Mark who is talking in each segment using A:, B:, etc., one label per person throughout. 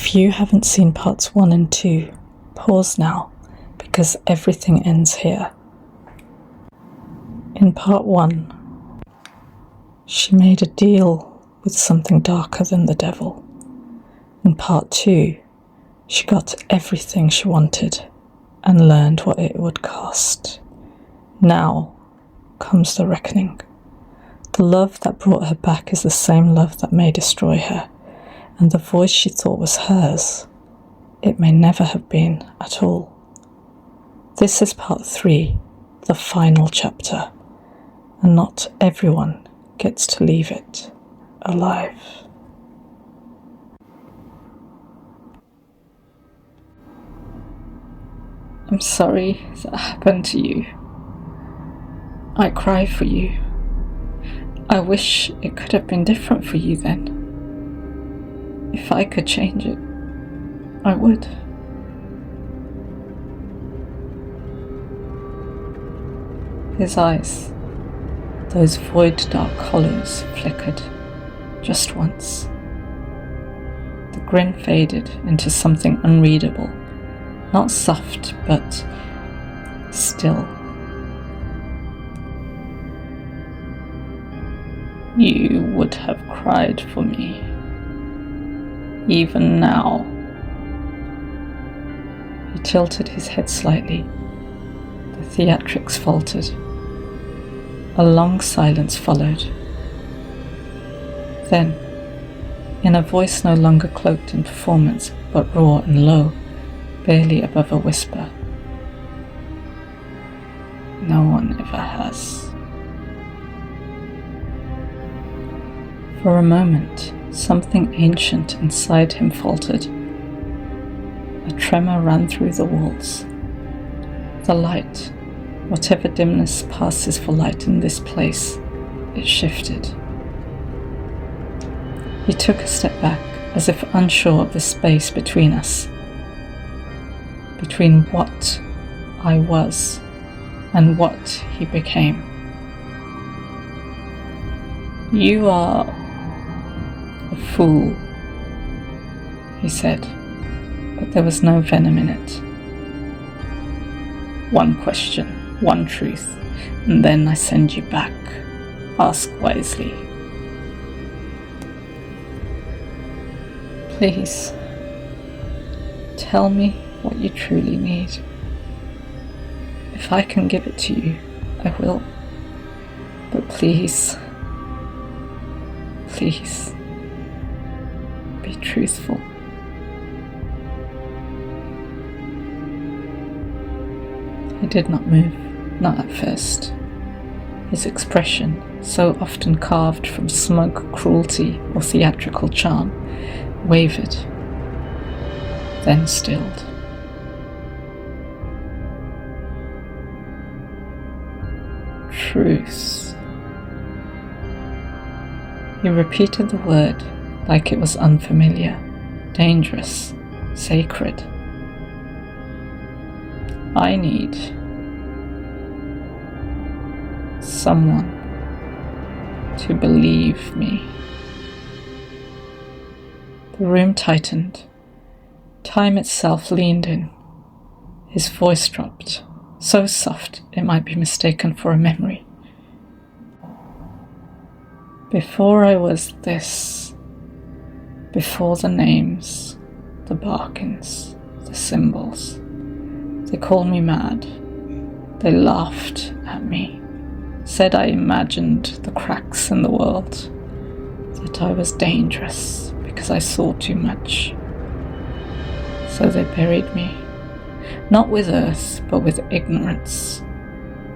A: If you haven't seen parts 1 and 2, pause now, because everything ends here. In part 1, she made a deal with something darker than the devil. In part 2, she got everything she wanted and learned what it would cost. Now comes the reckoning. The love that brought her back is the same love that may destroy her, and the voice she thought was hers, it may never have been at all. This is part 3, the final chapter, and not everyone gets to leave it alive. I'm sorry that happened to you. I cry for you. I wish it could have been different for you then. If I could change it, I would. His eyes, those void dark hollows, flickered just once. The grin faded into something unreadable, not soft, but still. You would have cried for me. Even now. He tilted his head slightly. The theatrics faltered. A long silence followed. Then, in a voice no longer cloaked in performance, but raw and low, barely above a whisper, "No one ever has." For a moment, something ancient inside him faltered. A tremor ran through the walls. The light, whatever dimness passes for light in this place, it shifted. He took a step back, as if unsure of the space between us, between what I was and what he became. "You are a fool," he said, but there was no venom in it. "One question, one truth, and then I send you back. Ask wisely." "Please, tell me what you truly need. If I can give it to you, I will. But please, please, be truthful." He did not move, not at first. His expression, so often carved from smug cruelty or theatrical charm, wavered, then stilled. "Truth." He repeated the word like it was unfamiliar, dangerous, sacred. "I need someone to believe me." The room tightened. Time itself leaned in. His voice dropped, so soft it might be mistaken for a memory. "Before I was this, before the names, the bargains, the symbols, they called me mad. They laughed at me, said I imagined the cracks in the world, that I was dangerous because I saw too much. So they buried me, not with earth, but with ignorance,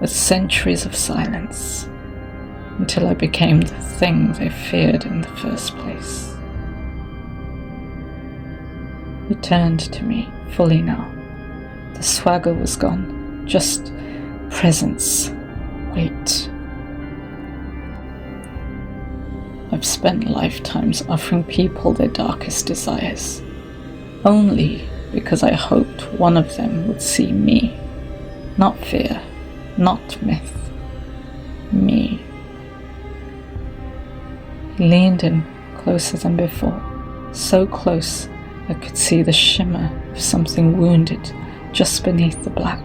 A: with centuries of silence, until I became the thing they feared in the first place." He turned to me fully now. The swagger was gone, just presence, weight. "I've spent lifetimes offering people their darkest desires, only because I hoped one of them would see me. Not fear, not myth. Me." He leaned in closer than before, so close I could see the shimmer of something wounded just beneath the black.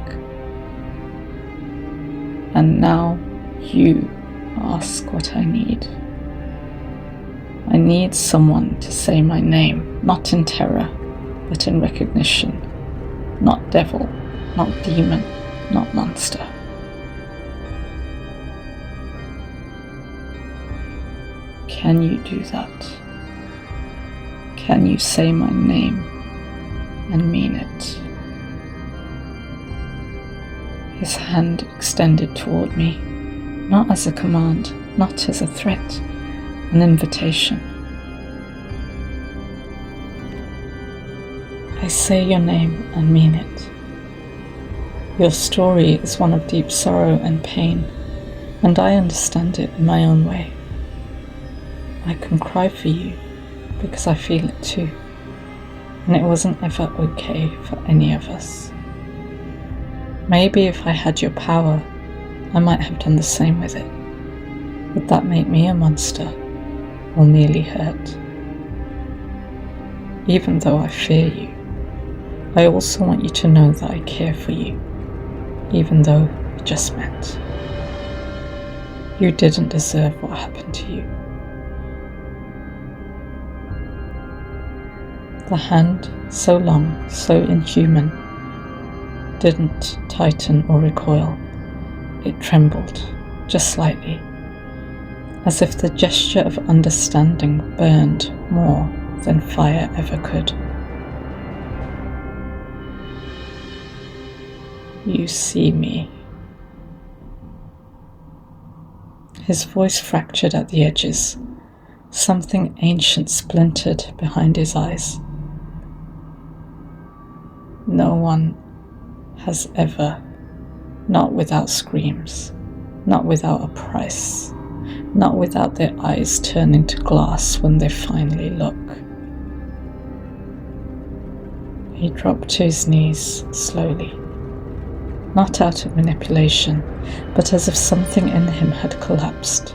A: And now you ask what I need. I need someone to say my name, not in terror, but in recognition. Not devil, not demon, not monster. Can you do that? Can you say my name and mean it? His hand extended toward me, not as a command, not as a threat, an invitation. I say your name and mean it. Your story is one of deep sorrow and pain, and I understand it in my own way. I can cry for you because I feel it too, and it wasn't ever okay for any of us. Maybe if I had your power, I might have done the same with it. Would that make me a monster, or merely hurt? Even though I fear you, I also want you to know that I care for you, even though we just met. You didn't deserve what happened to you. The hand, so long, so inhuman, didn't tighten or recoil. It trembled, just slightly, as if the gesture of understanding burned more than fire ever could. You see me. His voice fractured at the edges. Something ancient splintered behind his eyes. No one has ever, not without screams, not without a price, not without their eyes turning to glass when they finally look. He dropped to his knees slowly, not out of manipulation, but as if something in him had collapsed,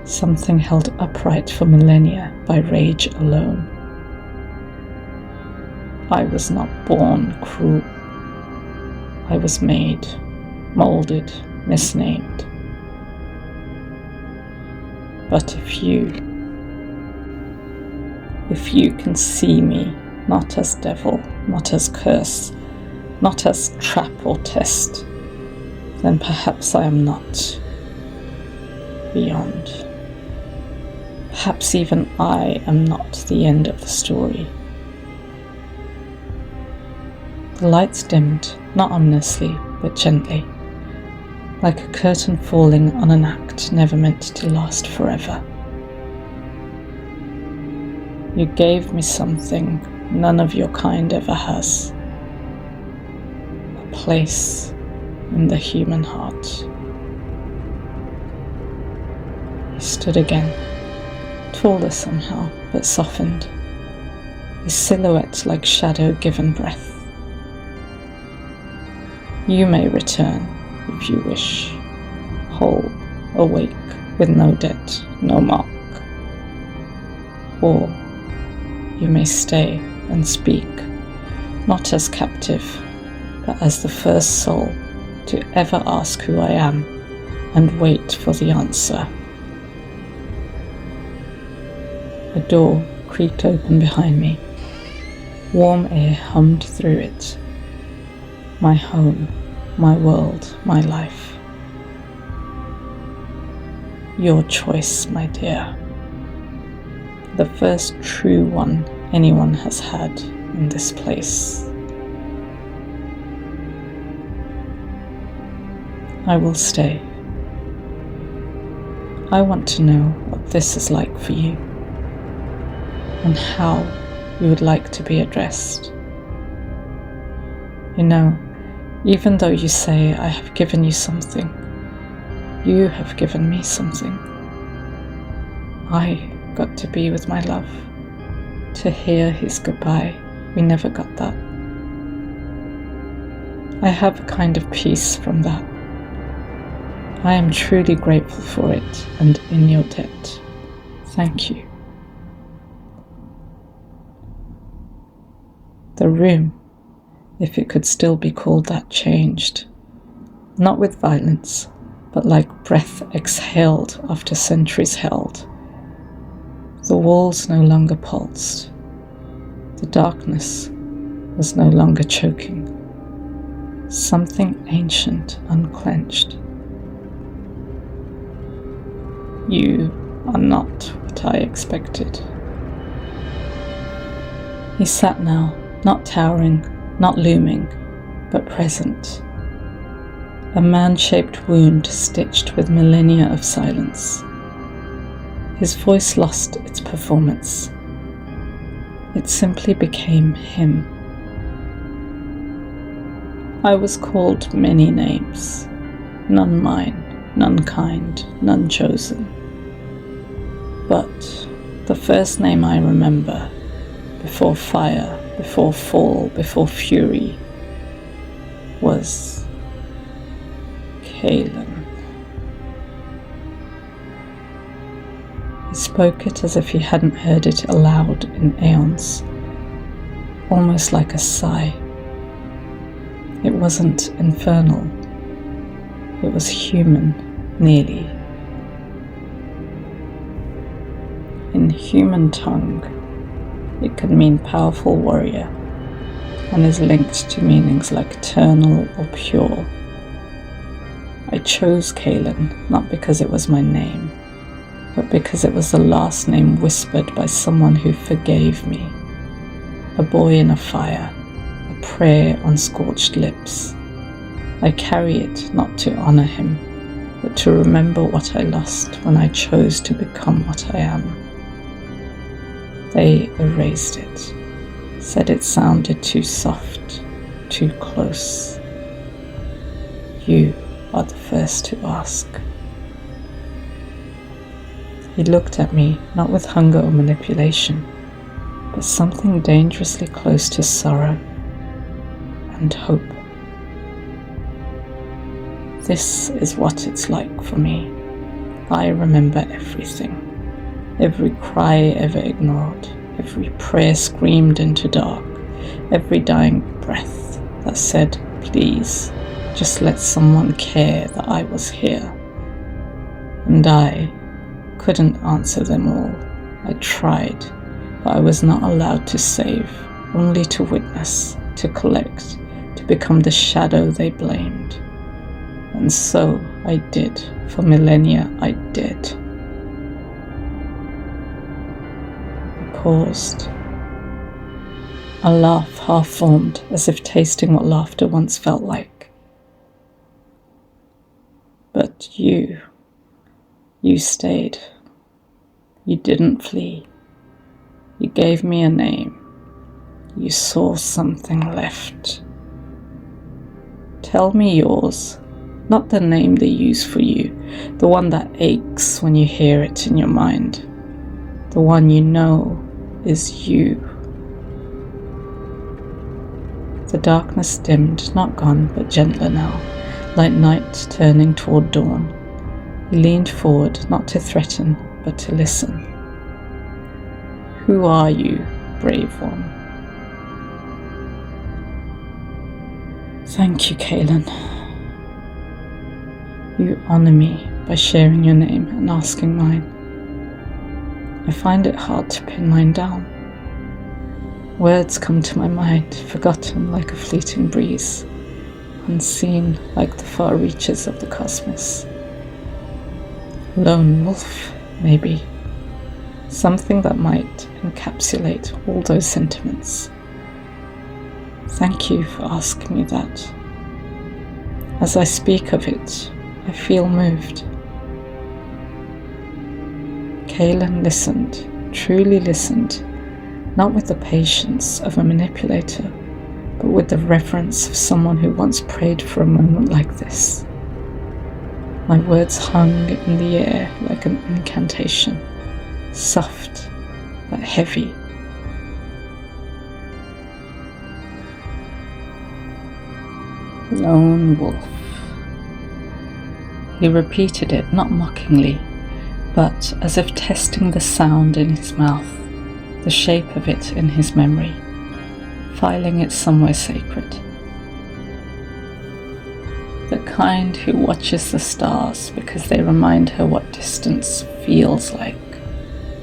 A: something held upright for millennia by rage alone. I was not born cruel. I was made, molded, misnamed. But if you can see me not as devil, not as curse, not as trap or test, then perhaps I am not beyond. Perhaps even I am not the end of the story. The lights dimmed, not ominously, but gently, like a curtain falling on an act never meant to last forever. You gave me something none of your kind ever has. A place in the human heart. He stood again, taller somehow, but softened, his silhouette like shadow given breath. You may return if you wish, whole, awake, with no debt, no mark. Or you may stay and speak, not as captive, but as the first soul to ever ask who I am and wait for the answer. A door creaked open behind me. Warm air hummed through it. My home, my world, my life. Your choice, my dear. The first true one anyone has had in this place. I will stay. I want to know what this is like for you, and how you would like to be addressed. You know, even though you say I have given you something, you have given me something. I got to be with my love, to hear his goodbye. We never got that. I have a kind of peace from that. I am truly grateful for it and in your debt. Thank you. The room, if it could still be called that, changed. Not with violence, but like breath exhaled after centuries held. The walls no longer pulsed. The darkness was no longer choking. Something ancient unclenched. You are not what I expected. He sat now, not towering, not looming, but present. A man-shaped wound stitched with millennia of silence. His voice lost its performance. It simply became him. I was called many names, none mine, none kind, none chosen. But the first name I remember, before fire, before fall, before fury, was Caelen. He spoke it as if he hadn't heard it aloud in aeons, almost like a sigh. It wasn't infernal. It was human, nearly. In human tongue, it can mean powerful warrior, and is linked to meanings like eternal or pure. I chose Caelen not because it was my name, but because it was the last name whispered by someone who forgave me. A boy in a fire, a prayer on scorched lips. I carry it not to honor him, but to remember what I lost when I chose to become what I am. They erased it, said it sounded too soft, too close. You are the first to ask. He looked at me, not with hunger or manipulation, but something dangerously close to sorrow and hope. This is what it's like for me. I remember everything. Every cry ever ignored, every prayer screamed into dark, every dying breath that said, please, just let someone care that I was here. And I couldn't answer them all. I tried, but I was not allowed to save, only to witness, to collect, to become the shadow they blamed. And so I did, for millennia I did. Paused. A laugh half formed, as if tasting what laughter once felt like. But you stayed. You didn't flee. You gave me a name. You saw something left. Tell me yours, not the name they use for you, the one that aches when you hear it in your mind, the one you know is you. The darkness dimmed, not gone, but gentler now, like night turning toward dawn. He leaned forward, not to threaten, but to listen. Who are you, brave one? Thank you, Caelen. You honor me by sharing your name and asking mine. I find it hard to pin mine down. Words come to my mind, forgotten like a fleeting breeze, unseen like the far reaches of the cosmos. Lone wolf, maybe. Something that might encapsulate all those sentiments. Thank you for asking me that. As I speak of it, I feel moved. Caelen listened, truly listened, not with the patience of a manipulator, but with the reverence of someone who once prayed for a moment like this. My words hung in the air like an incantation, soft but heavy. Lone wolf. He repeated it, not mockingly, but as if testing the sound in his mouth, the shape of it in his memory. filing it somewhere sacred. The kind who watches the stars because they remind her what distance feels like,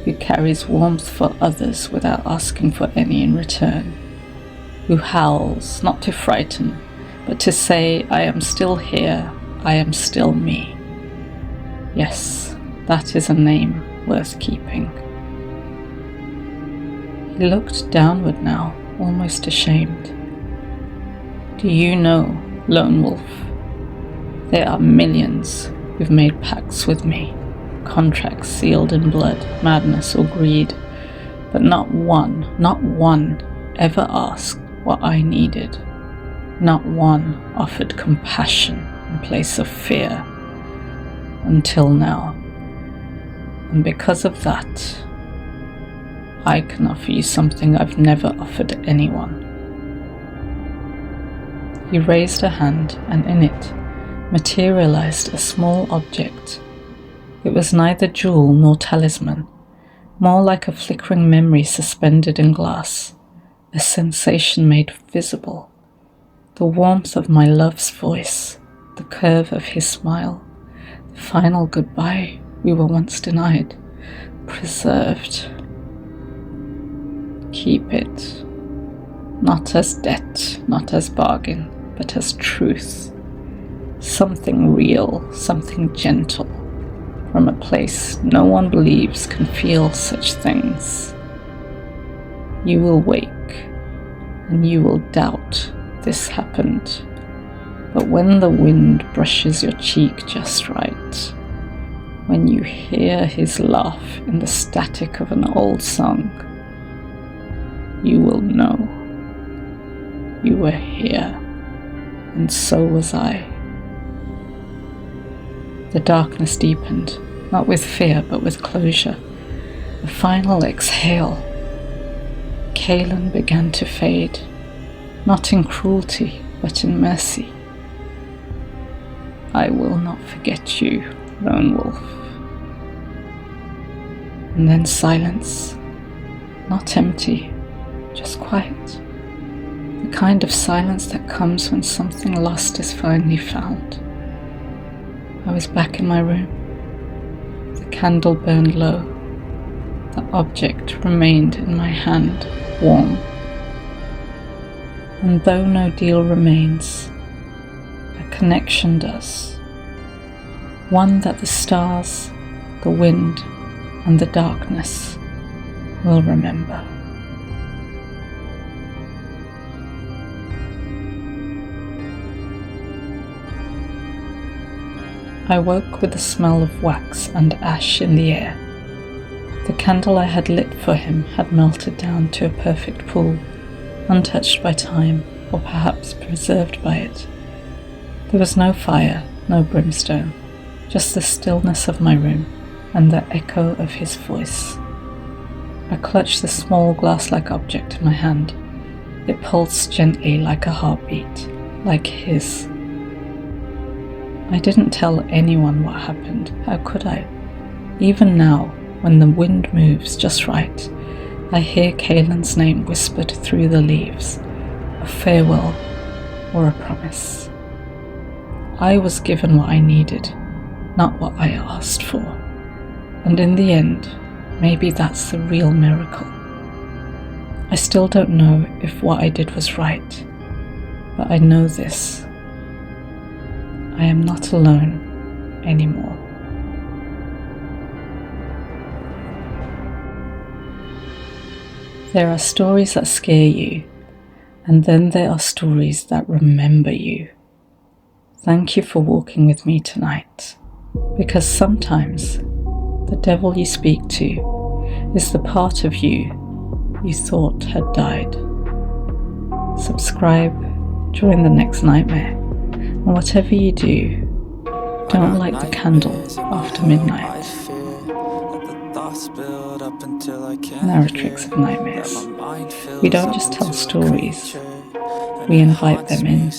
A: who carries warmth for others without asking for any in return, who howls not to frighten, but to say, I am still here, I am still me. Yes, that is a name worth keeping. He looked downward now, almost ashamed. Do you know, Lone Wolf? There are millions who've made pacts with me, contracts sealed in blood, madness or greed, but not one ever asked what I needed. Not one offered compassion in place of fear, until now. And because of that, I can offer you something I've never offered anyone. He raised a hand, and in it materialized a small object. It was neither jewel nor talisman, more like a flickering memory suspended in glass, a sensation made visible. The warmth of my love's voice, the curve of his smile, the final goodbye we were once denied, preserved. Keep it, not as debt, not as bargain, but as truth. Something real, something gentle, from a place no one believes can feel such things. You will wake, and you will doubt this happened. But when the wind brushes your cheek just right, when you hear his laugh in the static of an old song, you will know. You were here, and so was I. The darkness deepened, not with fear but with closure. The final exhale. Caelen began to fade, not in cruelty but in mercy. I will not forget you, Lone Wolf. And then silence, not empty, just quiet. The kind of silence that comes when something lost is finally found. I was back in my room. The candle burned low. The object remained in my hand, warm. And though no deal remains, a connection does. One that the stars, the wind, and the darkness will remember. I woke with the smell of wax and ash in the air. The candle I had lit for him had melted down to a perfect pool, untouched by time, or perhaps preserved by it. There was no fire, no brimstone, just the stillness of my room and the echo of his voice. I clutched the small glass-like object in my hand. It pulsed gently like a heartbeat, like his. I didn't tell anyone what happened. How could I? Even now, when the wind moves just right, I hear Caelen's name whispered through the leaves, a farewell or a promise. I was given what I needed, not what I asked for. And in the end, maybe that's the real miracle. I still don't know if what I did was right, but I know this. I am not alone anymore. There are stories that scare you, and then there are stories that remember you. Thank you for walking with me tonight, because sometimes the devil you speak to is the part of you you thought had died. Subscribe, join the next nightmare, and whatever you do, don't light the candle after midnight. Narratrix of nightmares. We don't just tell stories, we invite them in.